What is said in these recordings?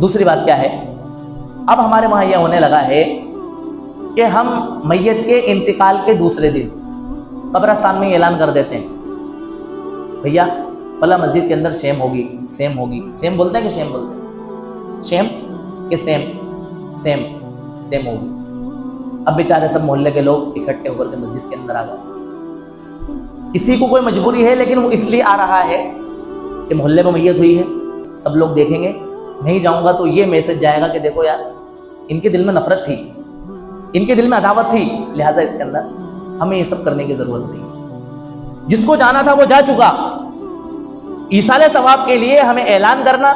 دوسری بات کیا ہے، اب ہمارے وہاں یہ ہونے لگا ہے کہ ہم میت کے انتقال کے دوسرے دن قبرستان میں اعلان کر دیتے ہیں، بھیا فلاں مسجد کے اندر شیم ہوگی، سیم ہوگی، سیم بولتے ہیں کہ شیم بولتے ہیں، شیم کہ سیم ہوگی۔ اب بیچارے سب محلے کے لوگ اکٹھے ہو کر کے مسجد کے اندر آ گئے، کسی کو کوئی مجبوری ہے لیکن وہ اس لیے آ رہا ہے کہ محلے میں میت ہوئی ہے، سب لوگ دیکھیں گے، نہیں جاؤں گا تو یہ میسج جائے گا کہ دیکھو یار ان کے دل میں نفرت تھی، ان کے دل میں عداوت تھی، لہٰذا اس کے اندر ہمیں یہ سب کرنے کی ضرورت نہیں، جس کو جانا تھا وہ جا چکا۔ ایصال ثواب کے لیے ہمیں اعلان کرنا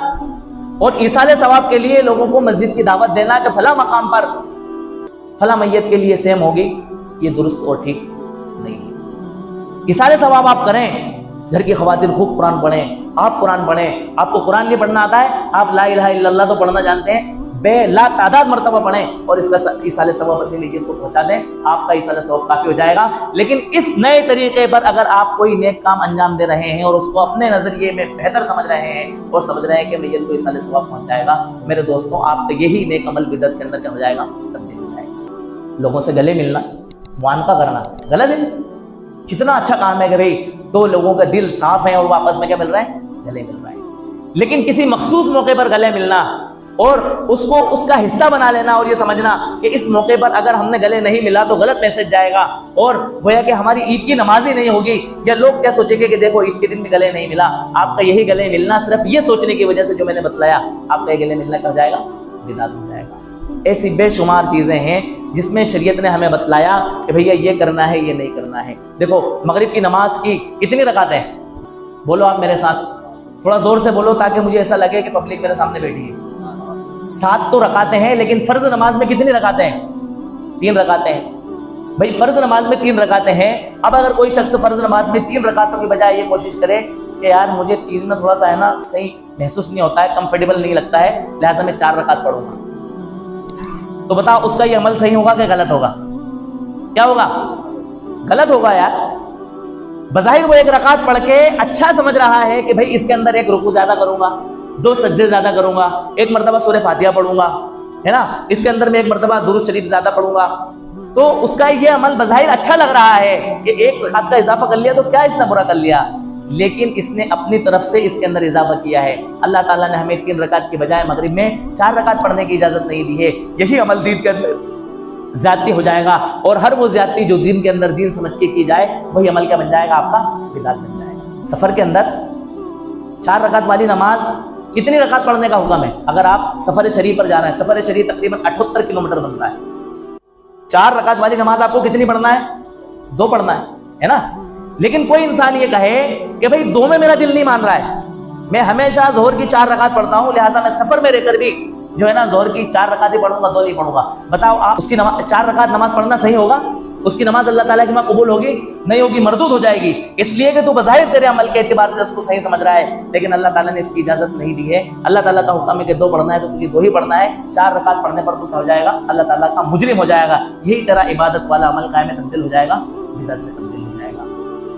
اور ایصال ثواب کے لیے لوگوں کو مسجد کی دعوت دینا کہ فلاں مقام پر فلاں میت کے لیے سیم ہوگی، یہ درست اور ٹھیک نہیں ہے۔ ایصال ثواب آپ کریں، گھر کی خواتین خوب قرآن پڑھیں، آپ قرآن پڑھیں، آپ کو قرآن نہیں پڑھنا آتا ہے، آپ لا الہ الا اللہ تو پڑھنا جانتے ہیں، بے لا تعداد مرتبہ پڑھیں اور اس کا ایصال ثواب اپنی نیت کو پہنچا دیں، آپ کا ایصال ثواب کافی ہو جائے گا۔ لیکن اس نئے طریقے پر اگر آپ کوئی نیک کام انجام دے رہے ہیں اور اس کو اپنے نظریے میں بہتر سمجھ رہے ہیں اور سمجھ رہے ہیں کہ میت کو ایصال ثواب پہنچ جائے گا، میرے دوستوں آپ کا یہی نیک عمل بدعت کے اندر کیا ہو جائے گا، تبدیل ہو جائے گا۔ لوگوں سے گلے ملنا، معانقہ کرنا غلط ہے، کتنا اچھا کام ہے کہ بھئی دو لوگوں کا دل صاف ہے اور وہ آپس میں کیا مل رہا ہے، گلے مل رہا ہے، لیکن کسی مخصوص موقع پر گلے ملنا اور اس کو اس کا حصہ بنا لینا اور یہ سمجھنا کہ اس موقع پر اگر ہم نے گلے نہیں ملا تو غلط میسج جائے گا اور گویا کہ ہماری عید کی نماز ہی نہیں ہوگی، یا لوگ کیا سوچیں گے کہ دیکھو عید کے دن بھی گلے نہیں ملا۔ آپ کا یہی گلے ملنا صرف یہ سوچنے کی وجہ سے جو میں نے بتلایا، آپ کا یہ گلے ملنا کیا ہو جائے گا، بدعت ہو جائے گا۔ ایسی بے شمار چیزیں ہیں جس میں شریعت نے ہمیں بتلایا کہ بھیا یہ کرنا ہے، یہ نہیں کرنا ہے۔ دیکھو مغرب کی نماز کی کتنی رکعتیں ہیں، بولو آپ میرے ساتھ، تھوڑا زور سے بولو تاکہ مجھے ایسا لگے کہ پبلک میرے سامنے بیٹھی ہے۔ 7 تو رکعتیں ہیں، لیکن فرض نماز میں کتنی رکعتیں ہیں، 3 رکعتیں ہیں۔ بھائی فرض نماز میں 3 رکعتیں ہیں، اب اگر کوئی شخص فرض نماز میں 3 رکعتوں کی بجائے یہ کوشش کرے کہ یار مجھے 3 میں تھوڑا سا ہے نا صحیح محسوس نہیں ہوتا ہے، کمفرٹیبل نہیں لگتا ہے، لہٰذا میں 4 رکعت پڑھوں گا، تو بتاؤ اس کا یہ عمل صحیح ہوگا کہ غلط ہوگا؟ کیا ہوگا؟ غلط ہوگا یار۔ بظاہر وہ 1 رکعت پڑھ کے اچھا سمجھ رہا ہے کہ بھائی اس کے اندر 1 رکوع زیادہ کروں گا، 2 سجدے زیادہ کروں گا، 1 مرتبہ سورہ فاتحہ پڑھوں گا، ہے نا، اس کے اندر میں 1 مرتبہ درود شریف زیادہ پڑھوں گا، تو اس کا یہ عمل بظاہر اچھا لگ رہا ہے کہ 1 رکعت کا اضافہ کر لیا تو کیا اس نے برا کر لیا، لیکن اس نے اپنی طرف سے اس کے اندر اضافہ کیا ہے۔ اللہ تعالیٰ نے ہمیں 3 رکعت کی بجائے مغرب میں 4 رکعت پڑھنے کی اجازت نہیں دی ہے۔ یہی عمل دین کے اندر زیادتی ہو جائے گا، اور ہر وہ زیادتی جو دین کے اندر دین سمجھ کے کی جائے وہی عمل کیا بن جائے گا، آپ کا بدعت بن جائے گا۔ سفر کے اندر 4 رکعت والی نماز کتنی رکعت پڑھنے کا حکم ہے؟ اگر آپ سفر شریف پر جا رہے ہیں، سفر شریف تقریباً 78 کلومیٹر بنتا ہے، 4 رکعت والی نماز آپ کو کتنی پڑھنا ہے؟ 2 پڑھنا ہے نا۔ لیکن کوئی انسان یہ کہے کہ بھئی 2 میں میرا دل نہیں مان رہا ہے، میں ہمیشہ ظہر کی 4 رکعت پڑھتا ہوں، لہٰذا میں سفر میں رہ کر بھی جو ہے نا ظہر کی 4 رکعت ہی پڑھوں گا، 2 نہیں پڑھوں گا۔ بتاؤ آپ اس کی 4 رکعت نماز پڑھنا صحیح ہوگا؟ اس کی نماز اللہ تعالیٰ کی ماں قبول ہوگی؟ نہیں ہوگی، مردود ہو جائے گی، اس لیے کہ تو بظاہر تیرے عمل کے اعتبار سے اس کو صحیح سمجھ رہا ہے، لیکن اللہ تعالیٰ نے اس کی اجازت نہیں دی ہے۔ اللہ تعالیٰ کا حکم ہے کہ 2 پڑھنا ہے تو تجھے 2 ہی پڑھنا ہے، 4 رکعت پڑھنے پر تو کیا ہو جائے گا، اللہ تعالیٰ کا مجرم ہو جائے گا، یہی طرح عبادت والا عمل قائم میں تبدیل ہو جائے گا، بدعت میں تبدیل ہو جائے گا۔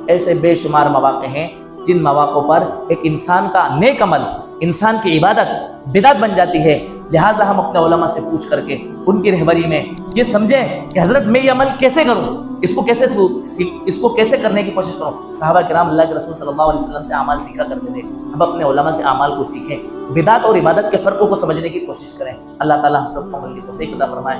ایسے بے شمار مواقع ہیں جن مواقع پر ایک انسان کا نیک عمل، انسان کی عبادت بدعت بن جاتی ہے، لہٰذا ہم اپنے علماء سے پوچھ کر کے ان کی رہبری میں یہ سمجھیں کہ حضرت میں یہ عمل کیسے کروں، اس کو کیسے کرنے کی کوشش کروں۔ صحابہ کرام اللہ کے رسول صلی اللہ علیہ وسلم سے اعمال سیکھا کرتے تھے، اب اپنے علماء سے اعمال کو سیکھیں، بدعت اور عبادت کے فرقوں کو سمجھنے کی کوشش کریں۔ اللہ تعالیٰ ہم سب کو عمل کی توفیق عطا فرمائے۔